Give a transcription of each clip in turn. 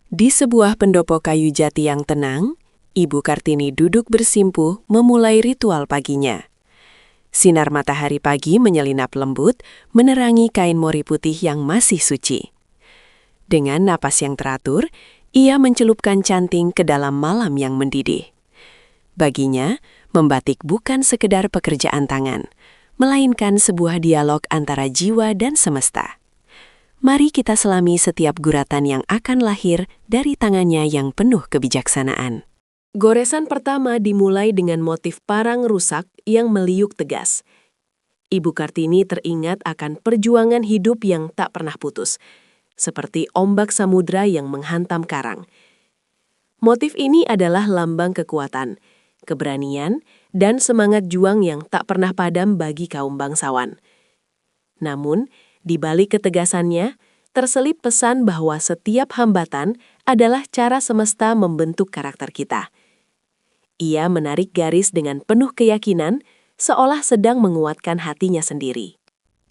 Di sebuah pendopo kayu jati yang tenang, Ibu Kartini duduk bersimpuh memulai ritual paginya. Sinar matahari pagi menyelinap lembut, menerangi kain mori putih yang masih suci. Dengan napas yang teratur, ia mencelupkan canting ke dalam malam yang mendidih. Baginya, membatik bukan sekedar pekerjaan tangan, melainkan sebuah dialog antara jiwa dan semesta. Mari kita selami setiap guratan yang akan lahir dari tangannya yang penuh kebijaksanaan. Goresan pertama dimulai dengan motif parang rusak yang meliuk tegas. Ibu Kartini teringat akan perjuangan hidup yang tak pernah putus, seperti ombak samudra yang menghantam karang. Motif ini adalah lambang kekuatan, keberanian, dan semangat juang yang tak pernah padam bagi kaum bangsawan. Namun, di balik ketegasannya, terselip pesan bahwa setiap hambatan adalah cara semesta membentuk karakter kita. Ia menarik garis dengan penuh keyakinan, seolah sedang menguatkan hatinya sendiri.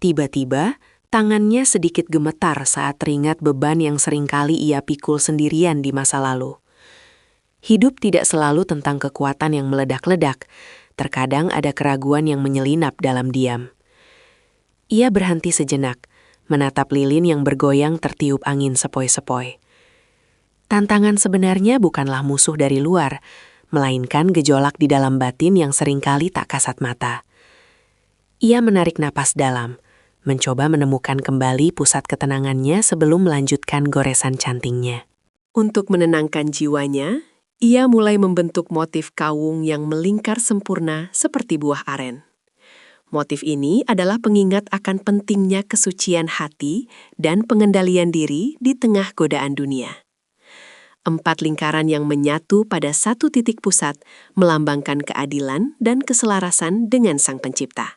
Tiba-tiba, tangannya sedikit gemetar saat teringat beban yang seringkali ia pikul sendirian di masa lalu. Hidup tidak selalu tentang kekuatan yang meledak-ledak, terkadang ada keraguan yang menyelinap dalam diam. Ia berhenti sejenak, menatap lilin yang bergoyang tertiup angin sepoi-sepoi. Tantangan sebenarnya bukanlah musuh dari luar, melainkan gejolak di dalam batin yang seringkali tak kasat mata. Ia menarik napas dalam, mencoba menemukan kembali pusat ketenangannya sebelum melanjutkan goresan cantingnya. Untuk menenangkan jiwanya, ia mulai membentuk motif kawung yang melingkar sempurna seperti buah aren. Motif ini adalah pengingat akan pentingnya kesucian hati dan pengendalian diri di tengah godaan dunia. 4 lingkaran yang menyatu pada satu titik pusat melambangkan keadilan dan keselarasan dengan Sang Pencipta.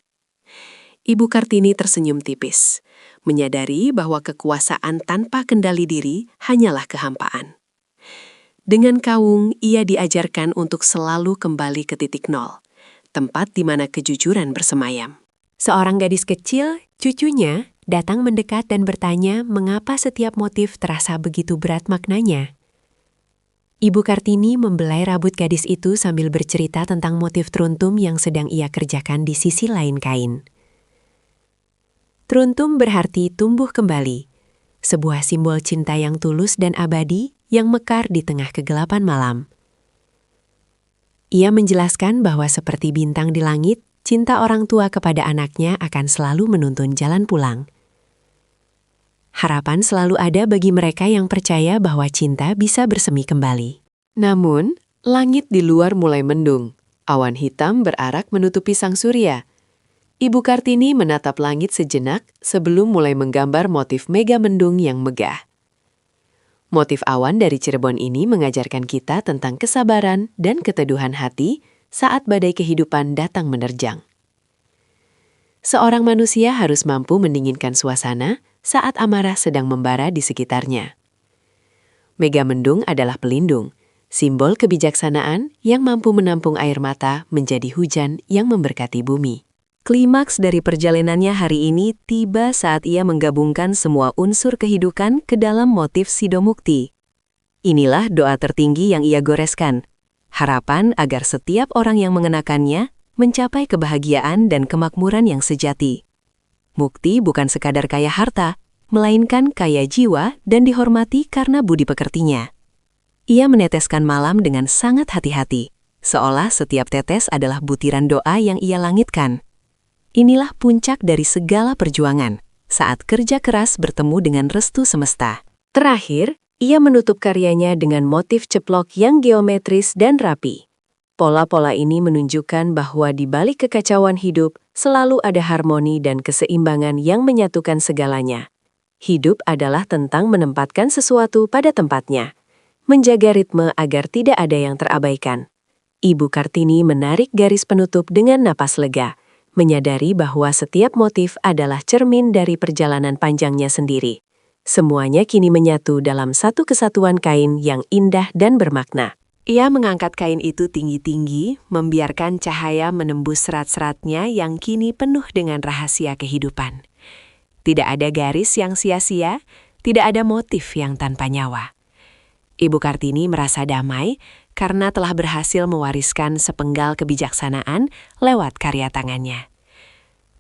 Ibu Kartini tersenyum tipis, menyadari bahwa kekuasaan tanpa kendali diri hanyalah kehampaan. Dengan kawung, ia diajarkan untuk selalu kembali ke titik nol, tempat di mana kejujuran bersemayam. Seorang gadis kecil, cucunya, datang mendekat dan bertanya mengapa setiap motif terasa begitu berat maknanya. Ibu Kartini membelai rambut gadis itu sambil bercerita tentang motif truntum yang sedang ia kerjakan di sisi lain kain. Truntum berarti tumbuh kembali, sebuah simbol cinta yang tulus dan abadi yang mekar di tengah kegelapan malam. Ia menjelaskan bahwa seperti bintang di langit, cinta orang tua kepada anaknya akan selalu menuntun jalan pulang. Harapan selalu ada bagi mereka yang percaya bahwa cinta bisa bersemi kembali. Namun, langit di luar mulai mendung. Awan hitam berarak menutupi sang surya. Ibu Kartini menatap langit sejenak sebelum mulai menggambar motif mega mendung yang megah. Motif awan dari Cirebon ini mengajarkan kita tentang kesabaran dan keteduhan hati saat badai kehidupan datang menerjang. Seorang manusia harus mampu mendinginkan suasana saat amarah sedang membara di sekitarnya. Mega mendung adalah pelindung, simbol kebijaksanaan yang mampu menampung air mata menjadi hujan yang memberkati bumi. Klimaks dari perjalanannya hari ini tiba saat ia menggabungkan semua unsur kehidupan ke dalam motif Sidomukti. Inilah doa tertinggi yang ia goreskan, harapan agar setiap orang yang mengenakannya mencapai kebahagiaan dan kemakmuran yang sejati. Mukti bukan sekadar kaya harta, melainkan kaya jiwa dan dihormati karena budi pekertinya. Ia meneteskan malam dengan sangat hati-hati, seolah setiap tetes adalah butiran doa yang ia langitkan. Inilah puncak dari segala perjuangan, saat kerja keras bertemu dengan restu semesta. Terakhir, ia menutup karyanya dengan motif ceplok yang geometris dan rapi. Pola-pola ini menunjukkan bahwa di balik kekacauan hidup, selalu ada harmoni dan keseimbangan yang menyatukan segalanya. Hidup adalah tentang menempatkan sesuatu pada tempatnya, menjaga ritme agar tidak ada yang terabaikan. Ibu Kartini menarik garis penutup dengan napas lega, menyadari bahwa setiap motif adalah cermin dari perjalanan panjangnya sendiri. Semuanya kini menyatu dalam satu kesatuan kain yang indah dan bermakna. Ia mengangkat kain itu tinggi-tinggi, membiarkan cahaya menembus serat-seratnya yang kini penuh dengan rahasia kehidupan. Tidak ada garis yang sia-sia, tidak ada motif yang tanpa nyawa. Ibu Kartini merasa damai karena telah berhasil mewariskan sepenggal kebijaksanaan lewat karya tangannya.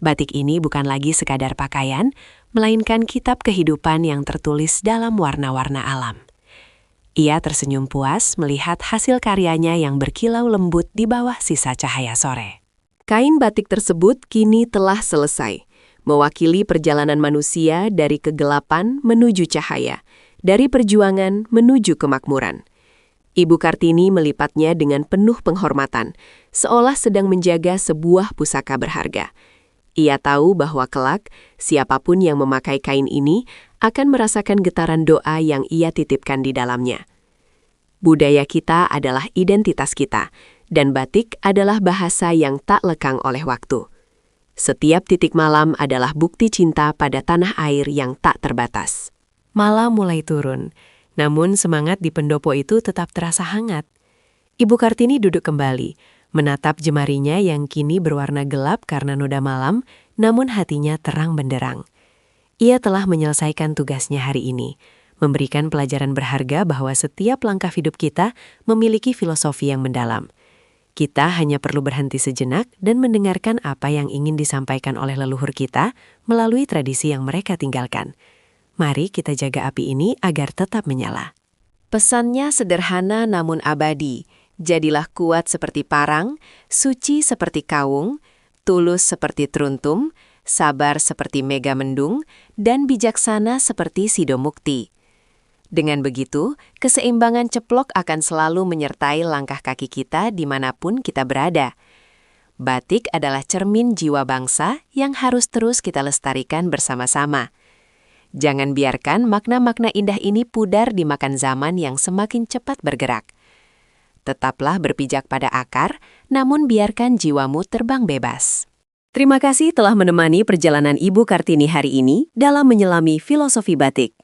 Batik ini bukan lagi sekadar pakaian, melainkan kitab kehidupan yang tertulis dalam warna-warna alam. Ia tersenyum puas melihat hasil karyanya yang berkilau lembut di bawah sisa cahaya sore. Kain batik tersebut kini telah selesai, mewakili perjalanan manusia dari kegelapan menuju cahaya, dari perjuangan menuju kemakmuran. Ibu Kartini melipatnya dengan penuh penghormatan, seolah sedang menjaga sebuah pusaka berharga. Ia tahu bahwa kelak, siapapun yang memakai kain ini akan merasakan getaran doa yang ia titipkan di dalamnya. Budaya kita adalah identitas kita, dan batik adalah bahasa yang tak lekang oleh waktu. Setiap titik malam adalah bukti cinta pada tanah air yang tak terbatas. Malam mulai turun, namun semangat di pendopo itu tetap terasa hangat. Ibu Kartini duduk kembali, menatap jemarinya yang kini berwarna gelap karena noda malam, namun hatinya terang benderang. Ia telah menyelesaikan tugasnya hari ini, memberikan pelajaran berharga bahwa setiap langkah hidup kita memiliki filosofi yang mendalam. Kita hanya perlu berhenti sejenak dan mendengarkan apa yang ingin disampaikan oleh leluhur kita melalui tradisi yang mereka tinggalkan. Mari kita jaga api ini agar tetap menyala. Pesannya sederhana namun abadi. Jadilah kuat seperti parang, suci seperti kawung, tulus seperti truntum, sabar seperti mega mendung, dan bijaksana seperti sidomukti. Dengan begitu, keseimbangan ceplok akan selalu menyertai langkah kaki kita dimanapun kita berada. Batik adalah cermin jiwa bangsa yang harus terus kita lestarikan bersama-sama. Jangan biarkan makna-makna indah ini pudar dimakan zaman yang semakin cepat bergerak. Tetaplah berpijak pada akar, namun biarkan jiwamu terbang bebas. Terima kasih telah menemani perjalanan Ibu Kartini hari ini dalam menyelami filosofi batik.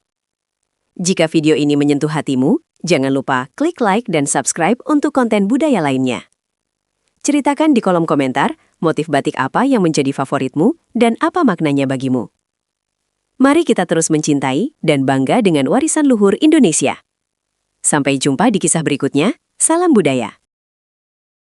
Jika video ini menyentuh hatimu, jangan lupa klik like dan subscribe untuk konten budaya lainnya. Ceritakan di kolom komentar motif batik apa yang menjadi favoritmu dan apa maknanya bagimu. Mari kita terus mencintai dan bangga dengan warisan luhur Indonesia. Sampai jumpa di kisah berikutnya. Salam budaya.